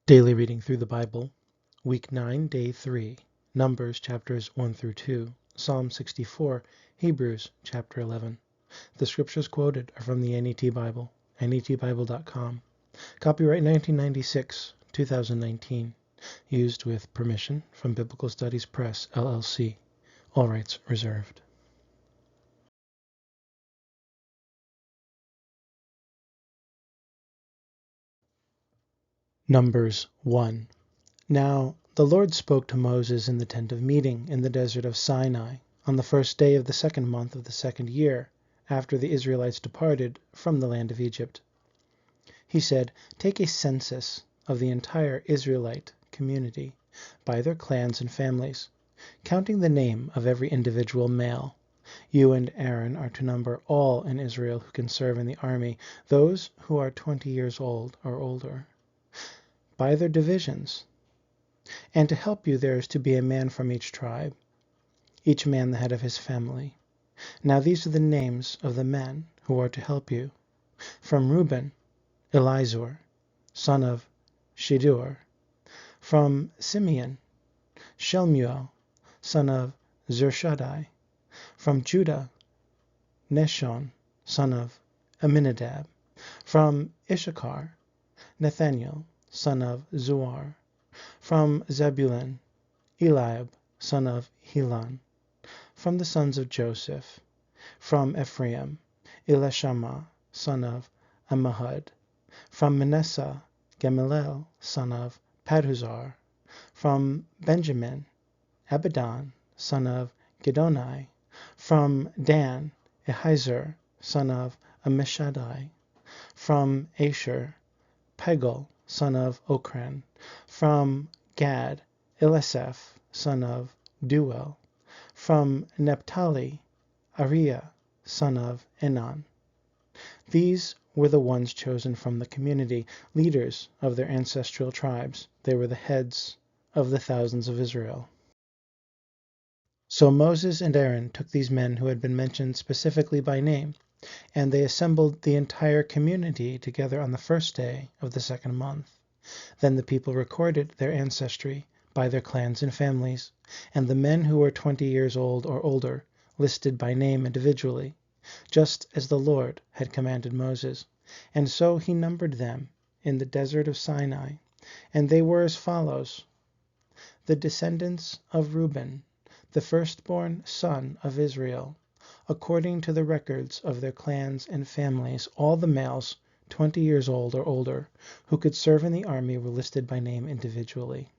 Daily reading through the Bible, Week 9, Day 3, Numbers chapters 1 through 2, Psalm 64, Hebrews chapter 11. The scriptures quoted are from the NET Bible, netbible.com. Copyright 1996, 2019. Used with permission from Biblical Studies Press, LLC. All rights reserved. Numbers 1. Now the Lord spoke to Moses in the tent of meeting in the desert of Sinai on the first day of the second month of the second year after the Israelites departed from the land of Egypt. He said, "Take a census of the entire Israelite community by their clans and families, counting the name of every individual male. You and Aaron are to number all in Israel who can serve in the army, those who are 20 years old or older, by their divisions. And to help you there is to be a man from each tribe, each man the head of his family. Now these are the names of the men who are to help you. From Reuben, Elizur, son of Shedeur. From Simeon, Shemuel, son of Zurishaddai. From Judah, Nahshon, son of Amminadab. From Issachar, Nathaniel, son of Zuar. From Zebulun, Eliab, son of Helon. From the sons of Joseph. From Ephraim, Elishama, son of Ammihud. From Manasseh, Gamaliel, son of Pedahzur. From Benjamin, Abidan, son of Gidoni. From Dan, Ahiezer, son of Ammishaddai. From Asher, Pagel, son of Ochran. From Gad, Elisaph, son of Deuel. From Naphtali, Ariah, son of Enan. These were the ones chosen from the community, leaders of their ancestral tribes. They were the heads of the thousands of Israel. So Moses and Aaron took these men who had been mentioned specifically by name, and they assembled the entire community together on the first day of the second month. Then the people recorded their ancestry by their clans and families, and the men who were 20 years old or older listed by name individually, just as the Lord had commanded Moses. And so he numbered them in the desert of Sinai, and they were as follows: the descendants of Reuben, the firstborn son of Israel, according to the records of their clans and families, all the males 20 years old or older who could serve in the army were listed by name individually.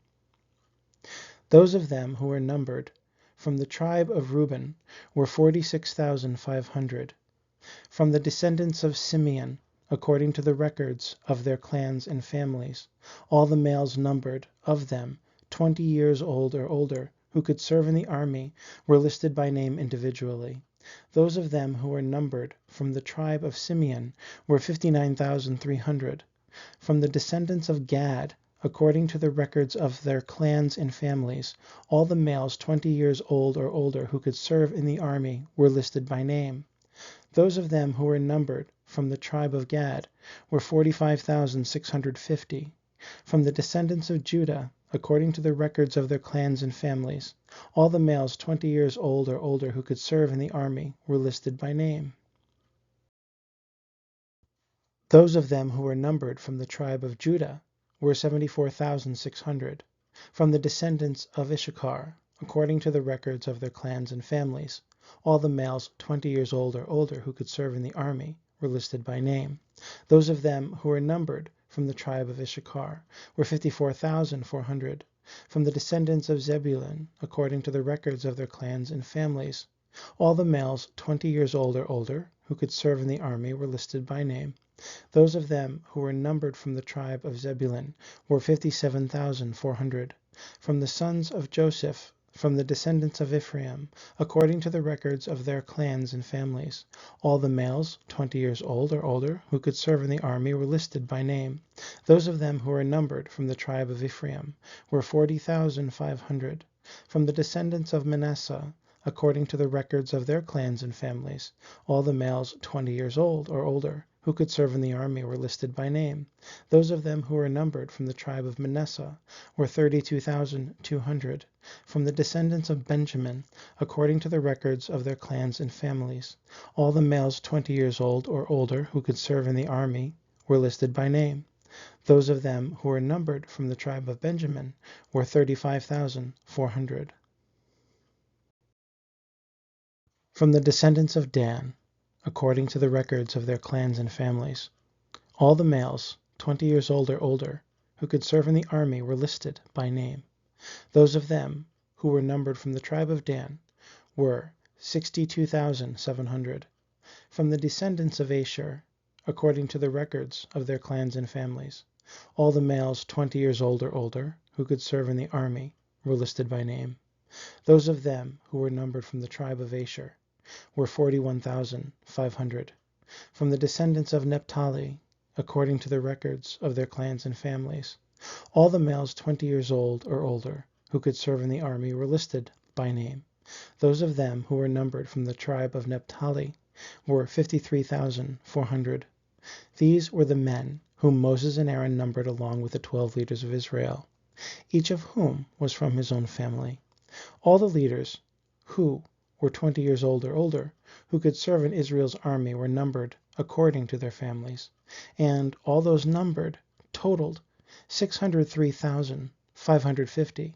Those of them who were numbered from the tribe of Reuben were 46,500. From the descendants of Simeon, according to the records of their clans and families, all the males numbered of them 20 years old or older who could serve in the army were listed by name individually. Those of them who were numbered from the tribe of Simeon were 59,300. From the descendants of Gad, according to the records of their clans and families, all the males 20 years old or older who could serve in the army were listed by name. Those of them who were numbered from the tribe of Gad were 45,650. From the descendants of Judah, according to the records of their clans and families, all the males 20 years old or older who could serve in the army were listed by name. Those of them who were numbered from the tribe of Judah were 74,600. From the descendants of Issachar, according to the records of their clans and families, all the males 20 years old or older who could serve in the army were listed by name. Those of them who were numbered from the tribe of Issachar were 54,400. From the descendants of Zebulun, according to the records of their clans and families, all the males 20 years old or older who could serve in the army were listed by name. Those of them who were numbered from the tribe of Zebulun were 57,400. From the sons of Joseph, from the descendants of Ephraim, according to the records of their clans and families, all the males 20 years old or older who could serve in the army were listed by name. Those of them who were numbered from the tribe of Ephraim were 40,500. From the descendants of Manasseh, according to the records of their clans and families, all the males 20 years old or older who could serve in the army were listed by name. Those of them who were numbered from the tribe of Manasseh were 32,200. From the descendants of Benjamin, according to the records of their clans and families, all the males 20 years old or older who could serve in the army were listed by name. Those of them who were numbered from the tribe of Benjamin were 35,400. From the descendants of Dan, according to the records of their clans and families, all the males 20 years old or older who could serve in the army were listed by name. Those of them who were numbered from the tribe of Dan were 62,700. From the descendants of Asher, according to the records of their clans and families, all the males 20 years old or older who could serve in the army were listed by name. Those of them who were numbered from the tribe of Asher were 41,500. From the descendants of Naphtali, according to the records of their clans and families, all the males 20 years old or older who could serve in the army were listed by name. Those of them who were numbered from the tribe of Naphtali were 53,400. These were the men whom Moses and Aaron numbered along with the 12 leaders of Israel, each of whom was from his own family. All the leaders who were 20 years old or older who could serve in Israel's army were numbered according to their families, and all those numbered totaled 603,550.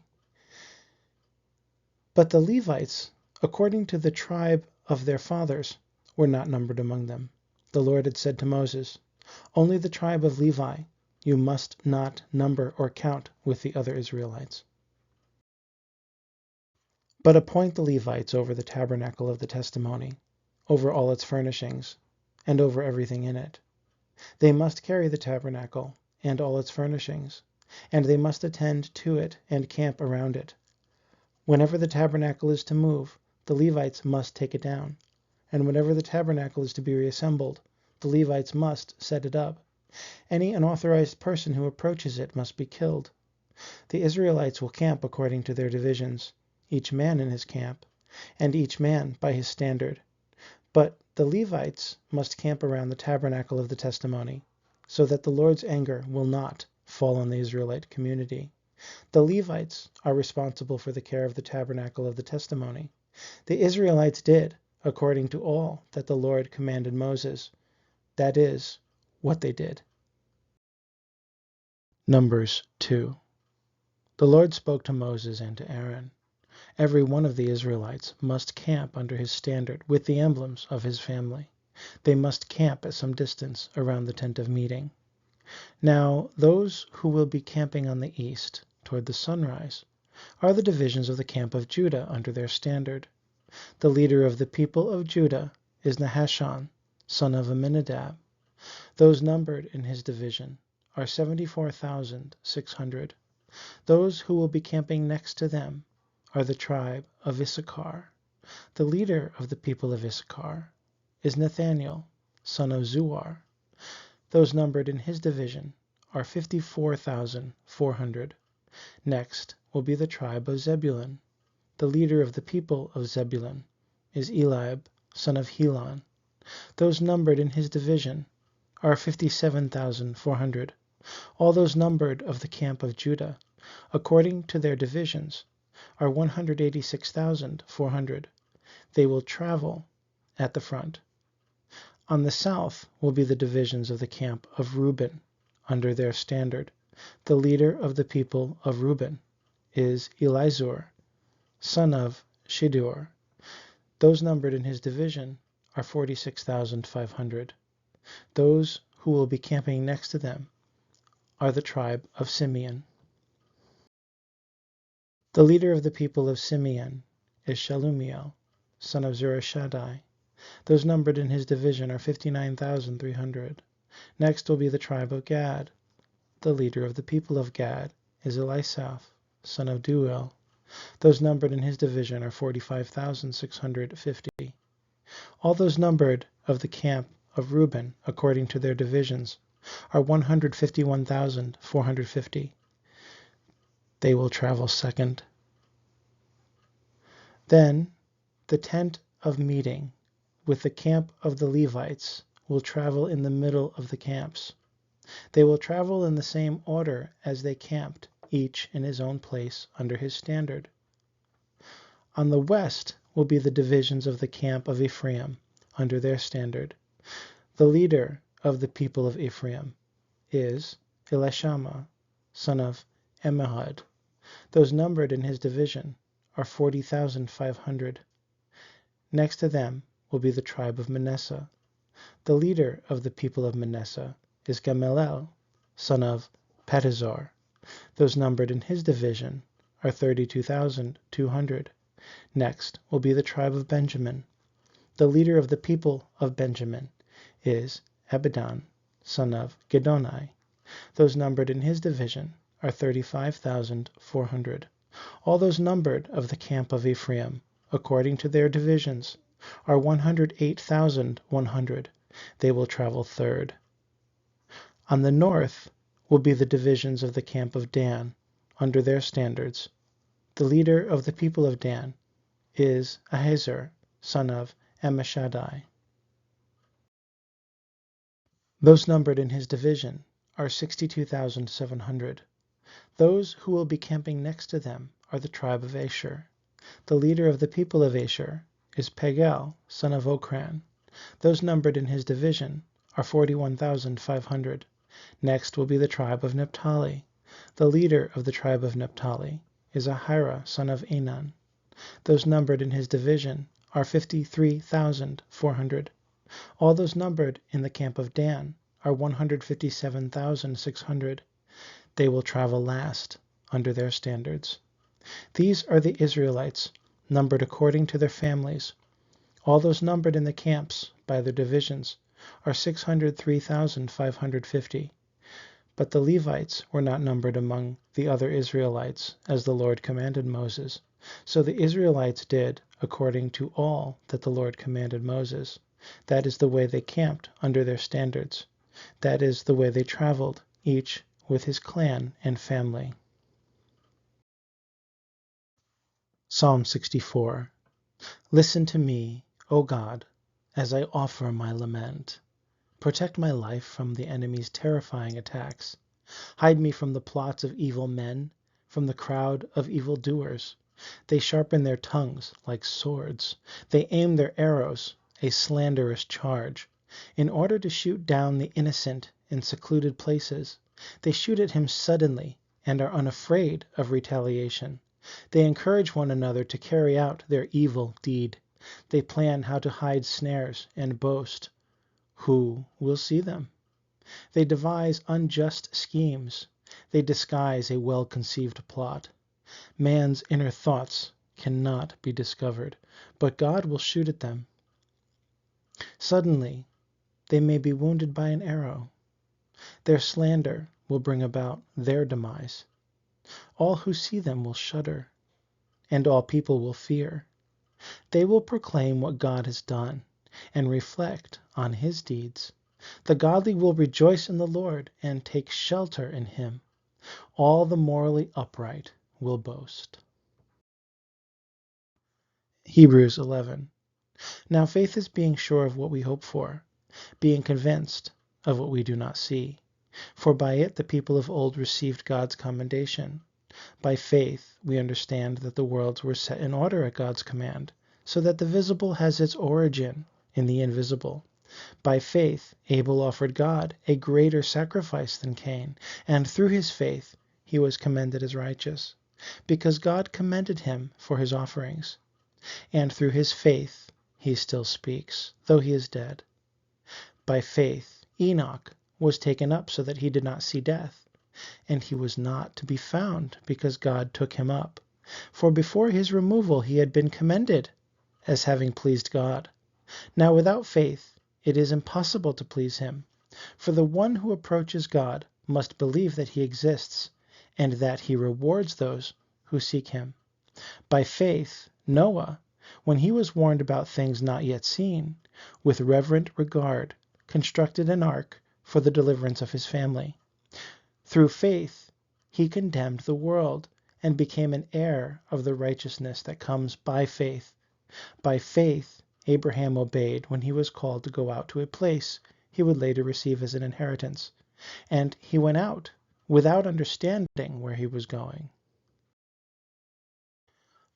But the Levites, according to the tribe of their fathers, were not numbered among them. The Lord had said to Moses, "Only the tribe of Levi you must not number or count with the other Israelites. But appoint the Levites over the tabernacle of the testimony, over all its furnishings, and over everything in it. They must carry the tabernacle and all its furnishings, and they must attend to it and camp around it. Whenever the tabernacle is to move, the Levites must take it down, and whenever the tabernacle is to be reassembled, the Levites must set it up. Any unauthorized person who approaches it must be killed. The Israelites will camp according to their divisions, each man in his camp, and each man by his standard. But the Levites must camp around the tabernacle of the testimony, so that the Lord's anger will not fall on the Israelite community. The Levites are responsible for the care of the tabernacle of the testimony. The Israelites did according to all that the Lord commanded Moses. That is what they did." Numbers 2. The Lord spoke to Moses and to Aaron. Every one of the Israelites must camp under his standard with the emblems of his family. They must camp at some distance around the tent of meeting. Now, those who will be camping on the east, toward the sunrise, are the divisions of the camp of Judah under their standard. The leader of the people of Judah is Nahashon, son of Amminadab. Those numbered in his division are 74,600. Those who will be camping next to them are the tribe of Issachar. The leader of the people of Issachar is Nathaniel, son of Zuar. Those numbered in his division are 54,400. Next will be the tribe of Zebulun. The leader of the people of Zebulun is Eliab, son of Helon. Those numbered in his division are 57,400. All those numbered of the camp of Judah, according to their divisions, are 186,400. They will travel at the front. On the south will be the divisions of the camp of Reuben under their standard. The leader of the people of Reuben is Elizur, son of Shedeur. Those numbered in his division are 46,500. Those who will be camping next to them are the tribe of Simeon. The leader of the people of Simeon is Shelumiel, son of Zurishaddai. Those numbered in his division are 59,300. Next will be the tribe of Gad. The leader of the people of Gad is Elisaph, son of Deuel. Those numbered in his division are 45,650. All those numbered of the camp of Reuben, according to their divisions, are 151,450. They will travel second. Then the tent of meeting with the camp of the Levites will travel in the middle of the camps. They will travel in the same order as they camped, each in his own place under his standard. On the west will be the divisions of the camp of Ephraim under their standard. The leader of the people of Ephraim is Elishama, son of Ammihud. Those numbered in his division are 40,500. Next to them will be the tribe of Manasseh. The leader of the people of Manasseh is Gamaliel, son of Pedahzur. Those numbered in his division are 32,200. Next will be the tribe of Benjamin. The leader of the people of Benjamin is Abidan, son of Gedoni. Those numbered in his division are 35,400. All those numbered of the camp of Ephraim, according to their divisions, are 108,100. They will travel third. On the north will be the divisions of the camp of Dan, under their standards. The leader of the people of Dan is Ahiezer, son of Ammishaddai. Those numbered in his division are 62,700. Those who will be camping next to them are the tribe of Asher. The leader of the people of Asher is Pagel, son of Okran. Those numbered in his division are 41,500. Next will be the tribe of Naphtali. The leader of the tribe of Naphtali is Ahira, son of Enan. Those numbered in his division are 53,400. All those numbered in the camp of Dan are 157,600. They will travel last under their standards. These are the Israelites, numbered according to their families. All those numbered in the camps by their divisions are 603,550. But the Levites were not numbered among the other Israelites, as the Lord commanded Moses. So the Israelites did according to all that the Lord commanded Moses. That is the way they camped under their standards. That is the way they traveled, each with his clan and family. Psalm 64. Listen to me, O God, as I offer my lament. Protect my life from the enemy's terrifying attacks. Hide me from the plots of evil men, from the crowd of evildoers. They sharpen their tongues like swords. They aim their arrows, a slanderous charge, in order to shoot down the innocent in secluded places. They shoot at him suddenly and are unafraid of retaliation. They encourage one another to carry out their evil deed. They plan how to hide snares and boast. Who will see them? They devise unjust schemes. They disguise a well-conceived plot. Man's inner thoughts cannot be discovered, but God will shoot at them. Suddenly, they may be wounded by an arrow. Their slander will bring about their demise. All who see them will shudder, and all people will fear. They will proclaim what God has done and reflect on his deeds. The godly will rejoice in the Lord and take shelter in him. All the morally upright will boast. Hebrews 11. Now faith is being sure of what we hope for, being convinced of what we do not see. For by it the people of old received God's commendation. By faith we understand that the worlds were set in order at God's command, so that the visible has its origin in the invisible. By faith Abel offered God a greater sacrifice than Cain, and through his faith he was commended as righteous, because God commended him for his offerings. And through his faith he still speaks, though he is dead. By faith Enoch was taken up so that he did not see death, and he was not to be found because God took him up. For before his removal he had been commended as having pleased God. Now without faith it is impossible to please him, for the one who approaches God must believe that he exists, and that he rewards those who seek him. By faith Noah, when he was warned about things not yet seen, with reverent regard constructed an ark for the deliverance of his family. Through faith he condemned the world and became an heir of the righteousness that comes by faith. By faith Abraham obeyed when he was called to go out to a place he would later receive as an inheritance. And he went out without understanding where he was going.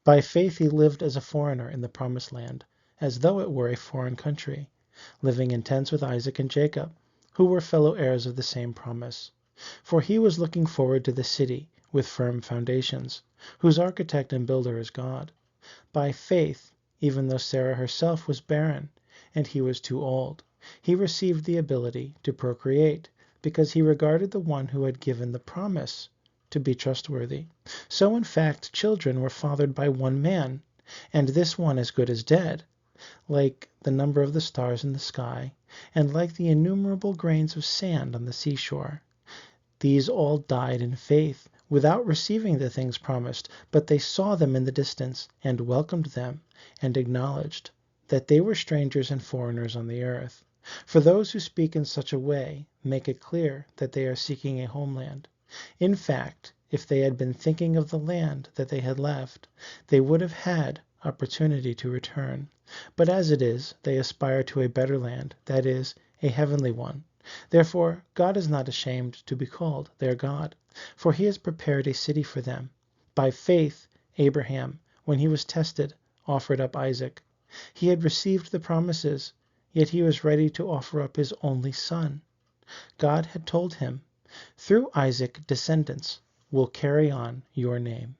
By faith he lived as a foreigner in the promised land, as though it were a foreign country, living in tents with Isaac and Jacob, who were fellow heirs of the same promise. For he was looking forward to the city with firm foundations, whose architect and builder is God. By faith, even though Sarah herself was barren, and he was too old, he received the ability to procreate, because he regarded the one who had given the promise to be trustworthy. So in fact, children were fathered by one man, and this one as good as dead, like the number of the stars in the sky, and like the innumerable grains of sand on the seashore. These all died in faith, without receiving the things promised, but they saw them in the distance, and welcomed them, and acknowledged that they were strangers and foreigners on the earth. For those who speak in such a way make it clear that they are seeking a homeland. In fact, if they had been thinking of the land that they had left, they would have had opportunity to return. But as it is, they aspire to a better land, that is, a heavenly one. Therefore, God is not ashamed to be called their God, for he has prepared a city for them. By faith, Abraham, when he was tested, offered up Isaac. He had received the promises, yet he was ready to offer up his only son. God had told him, "Through Isaac descendants will carry on your name."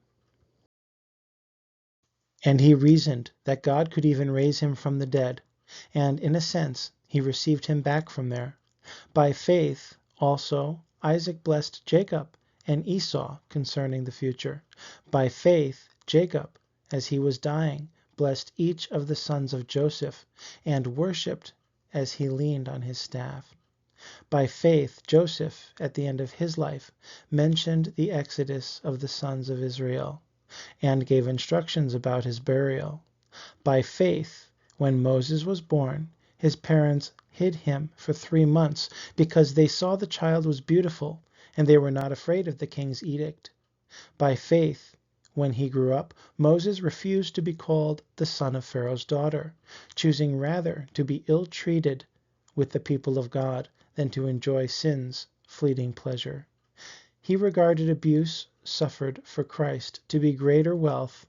And he reasoned that God could even raise him from the dead, and in a sense he received him back from there. By faith, also, Isaac blessed Jacob and Esau concerning the future. By faith, Jacob, as he was dying, blessed each of the sons of Joseph, and worshipped as he leaned on his staff. By faith, Joseph, at the end of his life, mentioned the exodus of the sons of Israel, and gave instructions about his burial. By faith, when Moses was born, his parents hid him for 3 months, because they saw the child was beautiful, and they were not afraid of the king's edict. By faith, when he grew up, Moses refused to be called the son of Pharaoh's daughter, choosing rather to be ill-treated with the people of God than to enjoy sin's fleeting pleasure. He regarded abuse suffered for Christ to be greater wealth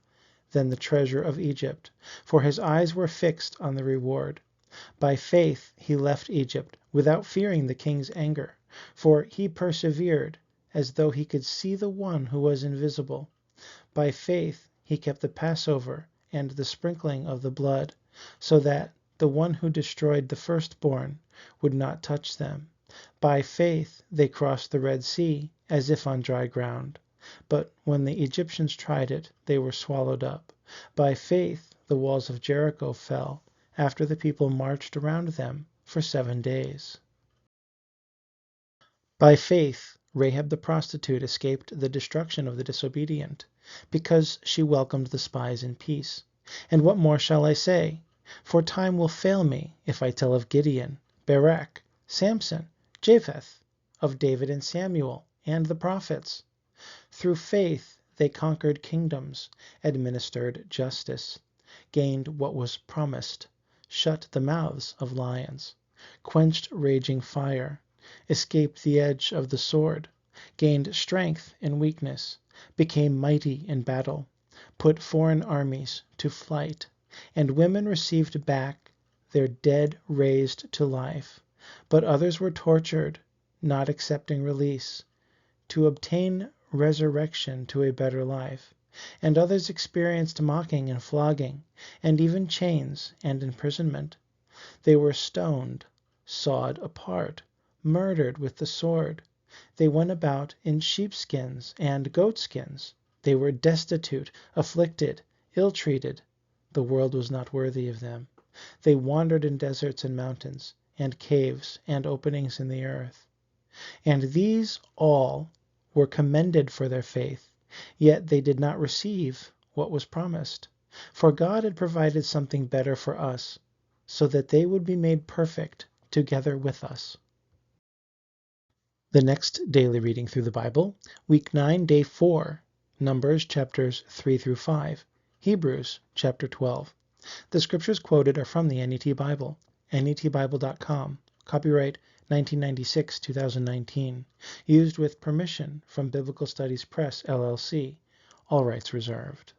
than the treasure of Egypt, for his eyes were fixed on the reward. By faith he left Egypt without fearing the king's anger, for he persevered as though he could see the one who was invisible. By faith he kept the Passover and the sprinkling of the blood, so that the one who destroyed the firstborn would not touch them. By faith they crossed the Red Sea as if on dry ground, but when the Egyptians tried it, they were swallowed up. By faith the walls of Jericho fell after the people marched around them for 7 days. By faith Rahab the prostitute escaped the destruction of the disobedient, because she welcomed the spies in peace. And what more shall I say? For time will fail me if I tell of Gideon, Barak, Samson, Jephthah, of David and Samuel, and the prophets. Through faith they conquered kingdoms, administered justice, gained what was promised, shut the mouths of lions, quenched raging fire, escaped the edge of the sword, gained strength in weakness, became mighty in battle, put foreign armies to flight, and women received back their dead raised to life. But others were tortured, not accepting release, to obtain resurrection to a better life. And others experienced mocking and flogging, and even chains and imprisonment. They were stoned, sawed apart, murdered with the sword. They went about in sheepskins and goatskins. They were destitute, afflicted, ill-treated. The world was not worthy of them. They wandered in deserts and mountains, and caves and openings in the earth. And these all were commended for their faith, yet they did not receive what was promised. For God had provided something better for us, so that they would be made perfect together with us. The next daily reading through the Bible, Week 9, Day 4, Numbers chapters 3 through 5, Hebrews chapter 12. The scriptures quoted are from the NET Bible, netbible.com, Copyright 1996-2019. Used with permission from Biblical Studies Press, LLC. All rights reserved.